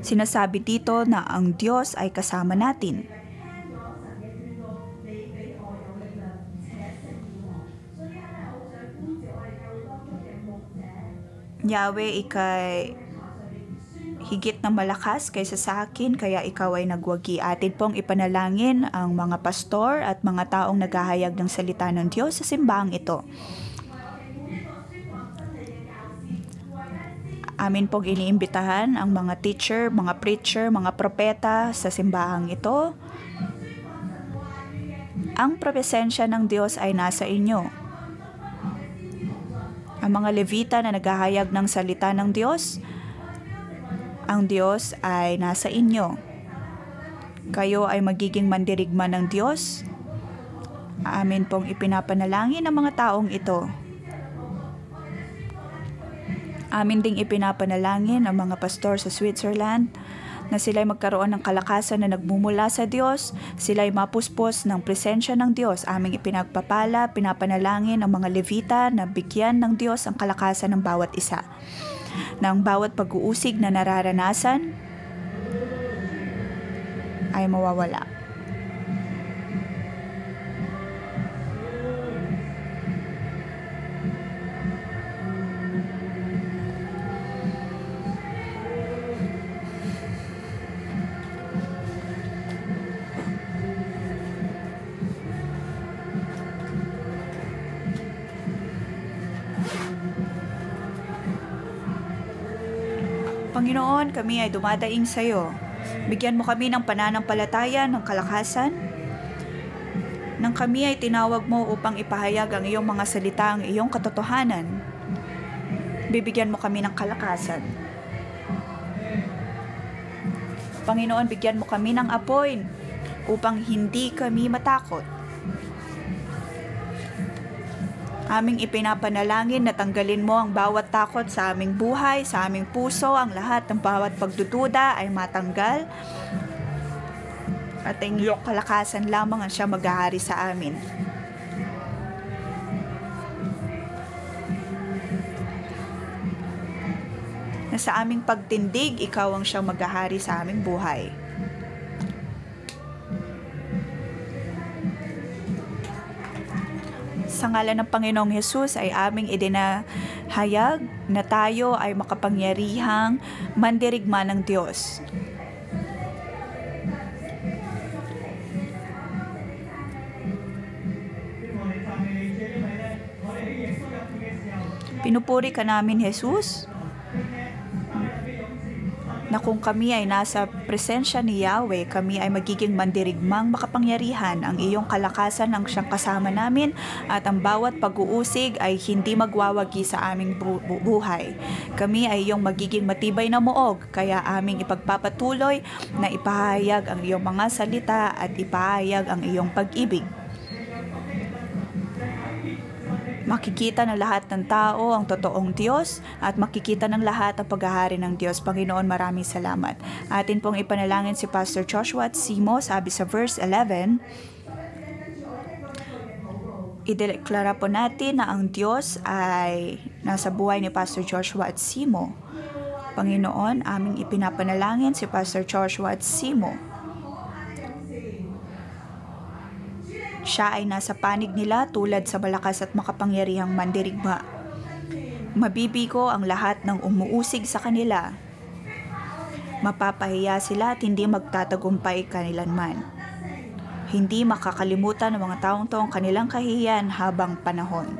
sinasabi dito na ang Diyos ay kasama natin. Yahweh, ikay higit na malakas kaysa sa akin, kaya ikaw ay nagwagi. Atin pong ipanalangin ang mga pastor at mga taong naghahayag ng salita ng Diyos sa simbahang ito. Amin pong iniimbitahan ang mga teacher, mga preacher, mga propeta sa simbahang ito. Ang presensya ng Diyos ay nasa inyo. Ang mga Levita na naghahayag ng salita ng Diyos, ang Diyos ay nasa inyo. Kayo ay magiging mandirigma ng Diyos. Amin pong ipinapanalangin ang mga taong ito. Amin ding ipinapanalangin ang mga pastor sa Switzerland na sila'y magkaroon ng kalakasan na nagmumula sa Diyos, sila'y mapuspos ng presensya ng Diyos. Aming ipinagpapala, pinapanalangin ang mga Levita na bigyan ng Diyos ang kalakasan ng bawat isa. Na ang bawat pag-uusig na nararanasan ay mawawala. Panginoon, kami ay dumadaing sa iyo. Bigyan mo kami ng pananampalataya, ng kalakasan. Nang kami ay tinawag mo upang ipahayag ang iyong mga salita, ang iyong katotohanan, bibigyan mo kami ng kalakasan. Panginoon, bigyan mo kami ng apoy upang hindi kami matakot. Aming ipinapanalangin na tanggalin mo ang bawat takot sa aming buhay, sa aming puso, ang lahat ng bawat pagdududa ay matanggal. At ang iyong kalakasan lamang ang siya maghahari sa amin. Na sa aming pagtindig, ikaw ang siyang maghahari sa aming buhay. Sa ngalan ng Panginoong Hesus ay aming idinahayag na tayo ay makapangyarihang mandirigma ng Diyos. Pinupuri ka namin, Hesus, na kung kami ay nasa presensya ni Yahweh, kami ay magiging mandirigmang makapangyarihan. Ang iyong kalakasan ang siyang kasama namin at ang bawat pag-uusig ay hindi magwawagi sa aming buhay. Kami ay iyong magiging matibay na muog, kaya aming ipagpapatuloy na ipahayag ang iyong mga salita at ipahayag ang iyong pag-ibig. Makikita ng lahat ng tao ang totoong Diyos at makikita ng lahat ang paghahari ng Diyos. Panginoon, maraming salamat. Atin pong ipanalangin si Pastor Joshua at Simo, sabi sa verse 11, ideklara po natin na ang Diyos ay nasa buhay ni Pastor Joshua at Simo. Panginoon, aming ipinapanalangin si Pastor Joshua at Simo. Siya ay nasa panig nila tulad sa malakas at makapangyarihang mandirigma. Mabibigo ang lahat ng umuusig sa kanila. Mapapahiya sila at hindi magtatagumpay kanilanman. Hindi makakalimutan ng mga taong to ang kanilang kahihiyan habang panahon.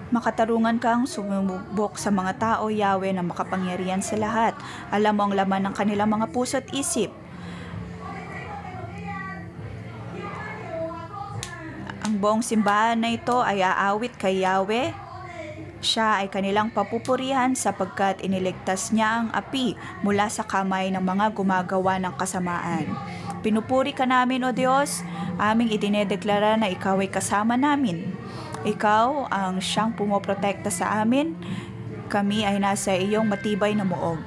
Makatarungan kang sumubok sa mga tao, Yahweh, na makapangyarihan sa lahat. Alam mo ang laman ng kanilang mga puso at isip. Ang buong simbahan na ito ay aawit kay Yahweh. Siya ay kanilang papupurihan sapagkat iniligtas niya ang api mula sa kamay ng mga gumagawa ng kasamaan. Pinupuri ka namin, O Diyos, aming itinedeklara na Ikaw ay kasama namin. Ikaw ang siyang pumoprotekta sa amin. Kami ay nasa iyong matibay na muog.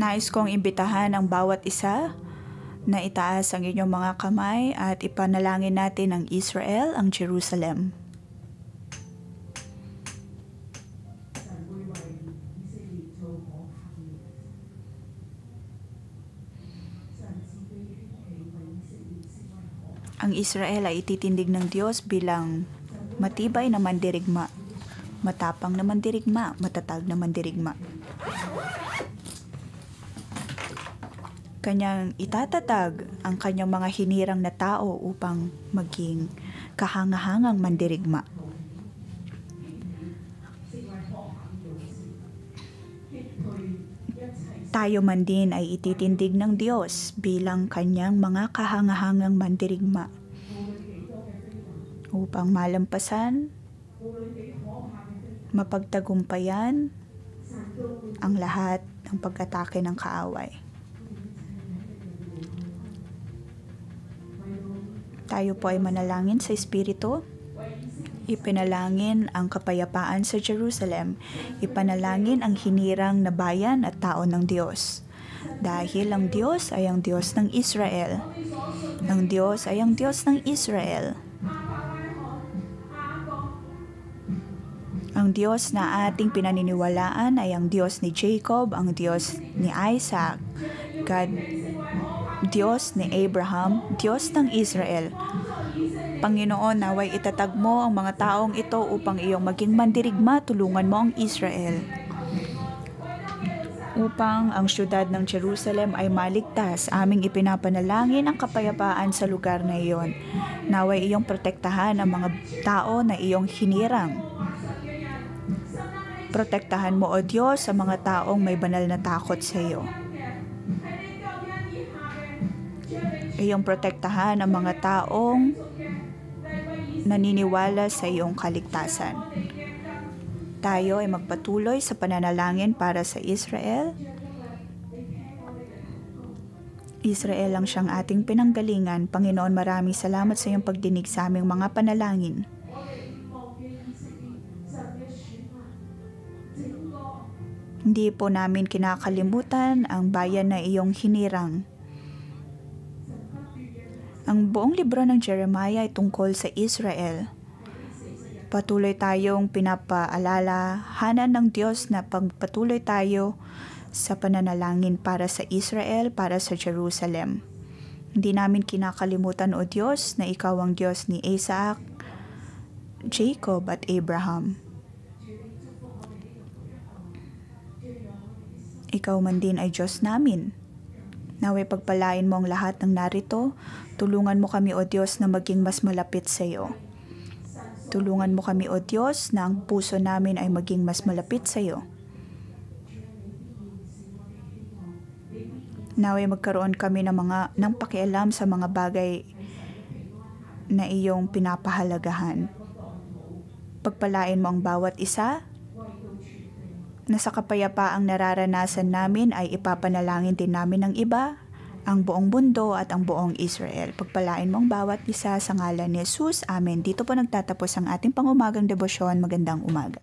Nais kong imbitahan ang bawat isa na itaas ang inyong mga kamay at ipanalangin natin ang Israel, ang Jerusalem. Ang Israel ay ititindig ng Diyos bilang matibay na mandirigma, matapang na mandirigma, matatag na mandirigma. Kanyang itatatag ang kanyang mga hinirang na tao upang maging kahangahangang mandirigma. Tayo man din ay ititindig ng Diyos bilang kanyang mga kahangahangang mandirigma upang malampasan, mapagtagumpayan ang lahat ng pag-atake ng kaaway. Tayo po ay manalangin sa Espiritu. Ipinalangin ang kapayapaan sa Jerusalem. Ipanalangin ang hinirang na bayan at tao ng Diyos. Dahil ang Diyos ay ang Diyos ng Israel. Ang Diyos ay ang Diyos ng Israel. Ang Diyos na ating pinaniniwalaan ay ang Diyos ni Jacob, ang Diyos ni Isaac, God, Diyos ni Abraham, Diyos ng Israel. Panginoon, naway itatag mo ang mga taong ito upang iyong maging mandirigma, tulungan mo ang Israel. Upang ang syudad ng Jerusalem ay maligtas, aming ipinapanalangin ang kapayapaan sa lugar na iyon. Naway iyong protektahan ang mga tao na iyong hinirang. Protektahan mo, O Diyos, sa mga taong may banal na takot sa iyo. Iyong protektahan ang mga taong naniniwala sa iyong kaligtasan. Tayo ay magpatuloy sa pananalangin para sa Israel. Israel ang siyang ating pinanggalingan. Panginoon, maraming salamat sa iyong pagdinig sa aming mga panalangin. Hindi po namin kinakalimutan ang bayan na iyong hinirang. Ang buong libro ng Jeremiah ay tungkol sa Israel. Patuloy tayong pinapaalalahanan ng Diyos na pagpatuloy tayo sa pananalangin para sa Israel, para sa Jerusalem. Hindi namin kinakalimutan, O Diyos, na Ikaw ang Diyos ni Isaac, Jacob at Abraham. Ikaw man din ay Diyos namin. Naway pagpalain mo ang lahat ng narito. Tulungan mo kami, O Diyos, na maging mas malapit sa iyo. Tulungan mo kami, O Diyos, na ang puso namin ay maging mas malapit sa iyo. Naway magkaroon kami ng pakialam sa mga bagay na iyong pinapahalagahan. Pagpalain mo ang bawat isa na sa kapayapaang nararanasan namin ay ipapanalangin din namin ng iba, ang buong mundo at ang buong Israel. Pagpalain mo ang bawat isa sa ngalan ni Jesus. Amen. Dito po nagtatapos ang ating pangumagang debosyon. Magandang umaga.